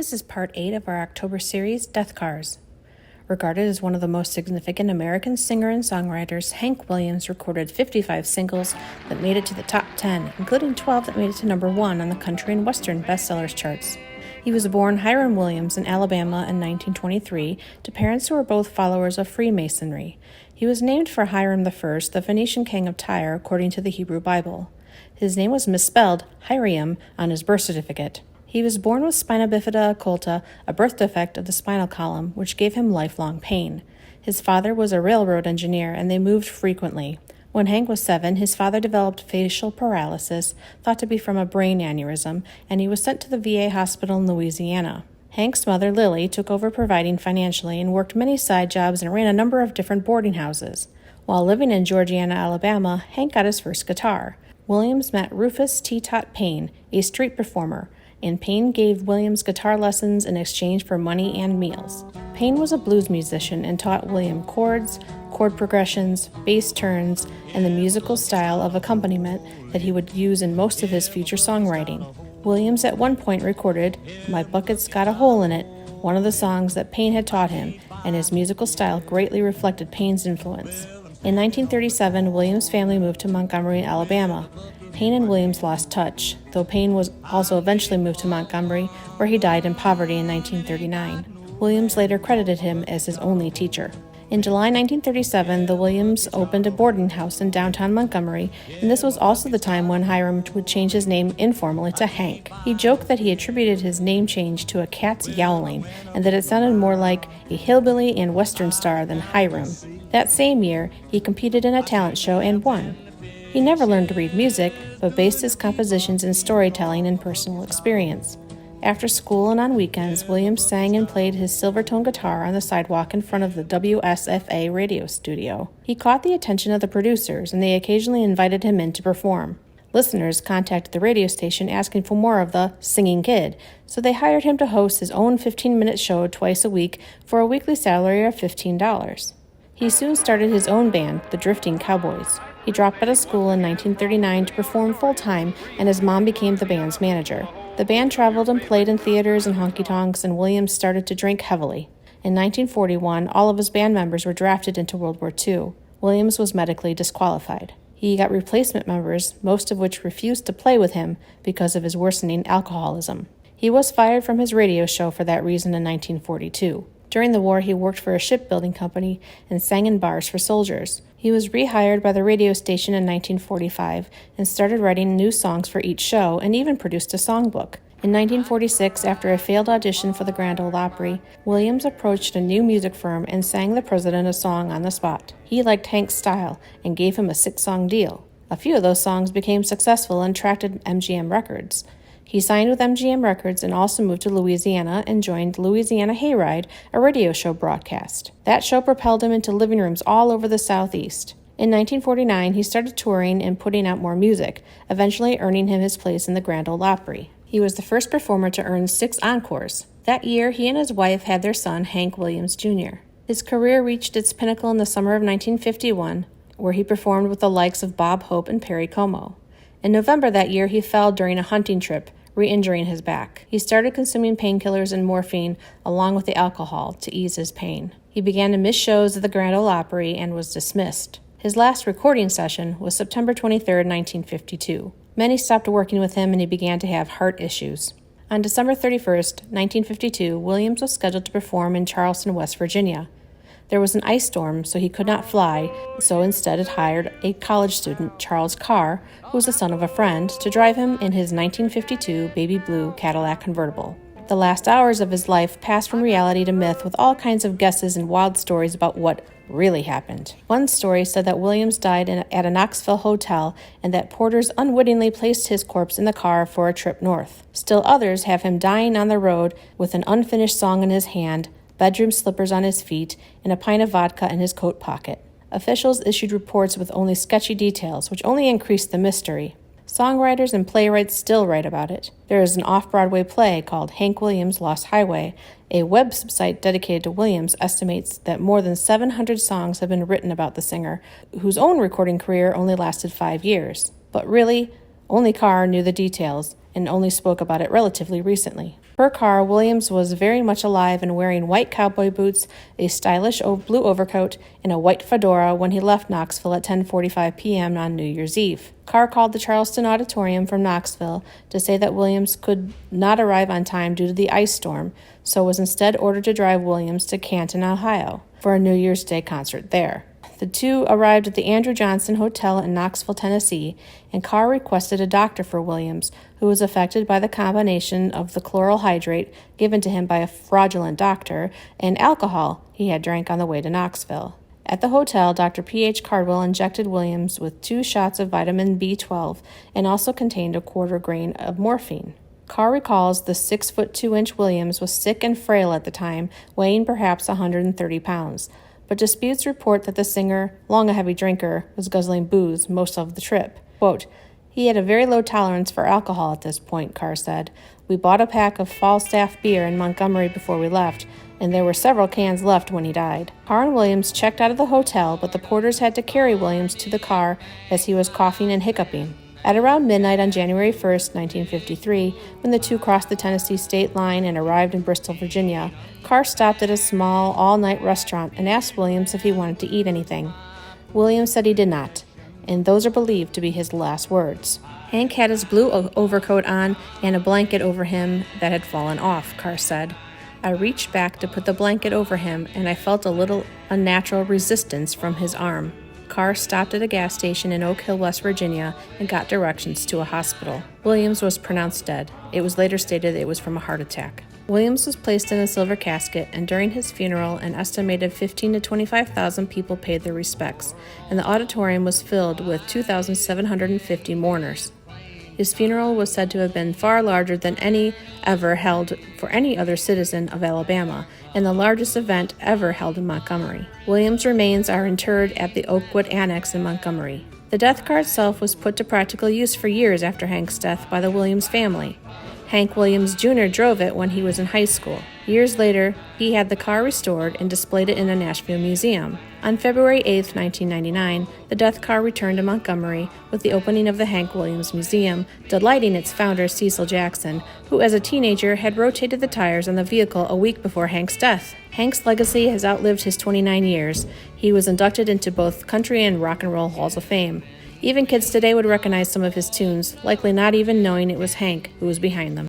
This is part 8 of our October series, Death Cars. Regarded as one of the most significant American singer and songwriters, Hank Williams recorded 55 singles that made it to the top 10, including 12 that made it to number 1 on the country and western bestsellers charts. He was born Hiram Williams in Alabama in 1923 to parents who were both followers of Freemasonry. He was named for Hiram I, the Phoenician king of Tyre, according to the Hebrew Bible. His name was misspelled Hiram on his birth certificate. He was born with spina bifida occulta, a birth defect of the spinal column, which gave him lifelong pain. His father was a railroad engineer, and they moved frequently. When Hank was 7, his father developed facial paralysis, thought to be from a brain aneurysm, and he was sent to the VA hospital in Louisiana. Hank's mother, Lily, took over providing financially and worked many side jobs and ran a number of different boarding houses. While living in Georgiana, Alabama, Hank got his first guitar. Williams met Rufus T. Tot Payne, a street performer, and Payne gave Williams guitar lessons in exchange for money and meals. Payne was a blues musician and taught William chords, chord progressions, bass turns, and the musical style of accompaniment that he would use in most of his future songwriting. Williams at one point recorded "My Bucket's Got a Hole in It," one of the songs that Payne had taught him, and his musical style greatly reflected Payne's influence. In 1937, Williams' family moved to Montgomery, Alabama. Payne and Williams lost touch, though Payne was also eventually moved to Montgomery, where he died in poverty in 1939. Williams later credited him as his only teacher. In July 1937, the Williams opened a boarding house in downtown Montgomery, and this was also the time when Hiram would change his name informally to Hank. He joked that he attributed his name change to a cat's yowling, and that it sounded more like a hillbilly and western star than Hiram. That same year, he competed in a talent show and won. He never learned to read music, but based his compositions in storytelling and personal experience. After school and on weekends, Williams sang and played his Silvertone guitar on the sidewalk in front of the WSFA radio studio. He caught the attention of the producers, and they occasionally invited him in to perform. Listeners contacted the radio station asking for more of the singing kid, so they hired him to host his own 15-minute show twice a week for a weekly salary of $15. He soon started his own band, the Drifting Cowboys. He dropped out of school in 1939 to perform full-time, and his mom became the band's manager. The band traveled and played in theaters and honky-tonks, and Williams started to drink heavily. In 1941, all of his band members were drafted into World War II. Williams was medically disqualified. He got replacement members, most of which refused to play with him because of his worsening alcoholism. He was fired from his radio show for that reason in 1942. During the war, he worked for a shipbuilding company and sang in bars for soldiers. He was rehired by the radio station in 1945 and started writing new songs for each show and even produced a songbook. In 1946, after a failed audition for the Grand Ole Opry, Williams approached a new music firm and sang the president a song on the spot. He liked Hank's style and gave him a 6-song deal. A few of those songs became successful and attracted MGM Records. He signed with MGM Records and also moved to Louisiana and joined Louisiana Hayride, a radio show broadcast. That show propelled him into living rooms all over the Southeast. In 1949, he started touring and putting out more music, eventually earning him his place in the Grand Ole Opry. He was the first performer to earn 6 encores. That year, he and his wife had their son, Hank Williams Jr. His career reached its pinnacle in the summer of 1951, where he performed with the likes of Bob Hope and Perry Como. In November that year, he fell during a hunting trip, re-injuring his back. He started consuming painkillers and morphine along with the alcohol to ease his pain. He began to miss shows at the Grand Ole Opry and was dismissed. His last recording session was September 23, 1952. Many stopped working with him and he began to have heart issues. On December 31, 1952, Williams was scheduled to perform in Charleston, West Virginia. There was an ice storm, so he could not fly, so instead it hired a college student, Charles Carr, who was the son of a friend, to drive him in his 1952 baby blue Cadillac Convertible. The last hours of his life passed from reality to myth with all kinds of guesses and wild stories about what really happened. One story said that Williams died at a Knoxville hotel and that porters unwittingly placed his corpse in the car for a trip north. Still others have him dying on the road with an unfinished song in his hand, bedroom slippers on his feet, and a pint of vodka in his coat pocket. Officials issued reports with only sketchy details, which only increased the mystery. Songwriters and playwrights still write about it. There is an off-Broadway play called Hank Williams' Lost Highway. A website dedicated to Williams estimates that more than 700 songs have been written about the singer, whose own recording career only lasted 5 years. But really, only Carr knew the details, and only spoke about it relatively recently. Per Carr, Williams was very much alive and wearing white cowboy boots, a stylish blue overcoat, and a white fedora when he left Knoxville at 10:45 p.m. on New Year's Eve. Carr called the Charleston Auditorium from Knoxville to say that Williams could not arrive on time due to the ice storm, so was instead ordered to drive Williams to Canton, Ohio, for a New Year's Day concert there. The two arrived at the Andrew Johnson Hotel in Knoxville, Tennessee, and Carr requested a doctor for Williams, who was affected by the combination of the chloral hydrate given to him by a fraudulent doctor and alcohol he had drank on the way to Knoxville. At the hotel, Dr. P.H. Cardwell injected Williams with 2 shots of vitamin B12 and also contained a quarter grain of morphine. Carr recalls the 6'2" Williams was sick and frail at the time, weighing perhaps 130 pounds. But disputes report that the singer, long a heavy drinker, was guzzling booze most of the trip. Quote, "He had a very low tolerance for alcohol at this point," Carr said. "We bought a pack of Falstaff beer in Montgomery before we left, and there were several cans left when he died." Carr and Williams checked out of the hotel, but the porters had to carry Williams to the car as he was coughing and hiccuping. At around midnight on January 1st, 1953, when the two crossed the Tennessee state line and arrived in Bristol, Virginia, Carr stopped at a small, all-night restaurant and asked Williams if he wanted to eat anything. Williams said he did not, and those are believed to be his last words. Hank had his blue overcoat on and a blanket over him that had fallen off, Carr said. "I reached back to put the blanket over him, and I felt a little unnatural resistance from his arm." Carr stopped at a gas station in Oak Hill, West Virginia, and got directions to a hospital. Williams was pronounced dead. It was later stated it was from a heart attack. Williams was placed in a silver casket, and during his funeral, an estimated 15,000 to 25,000 people paid their respects, and the auditorium was filled with 2,750 mourners. His funeral was said to have been far larger than any ever held for any other citizen of Alabama, and the largest event ever held in Montgomery. Williams' remains are interred at the Oakwood Annex in Montgomery. The death car itself was put to practical use for years after Hank's death by the Williams family. Hank Williams Jr. drove it when he was in high school. Years later, he had the car restored and displayed it in a Nashville museum. On February 8, 1999, the death car returned to Montgomery with the opening of the Hank Williams Museum, delighting its founder Cecil Jackson, who as a teenager had rotated the tires on the vehicle a week before Hank's death. Hank's legacy has outlived his 29 years. He was inducted into both country and rock and roll halls of fame. Even kids today would recognize some of his tunes, likely not even knowing it was Hank who was behind them.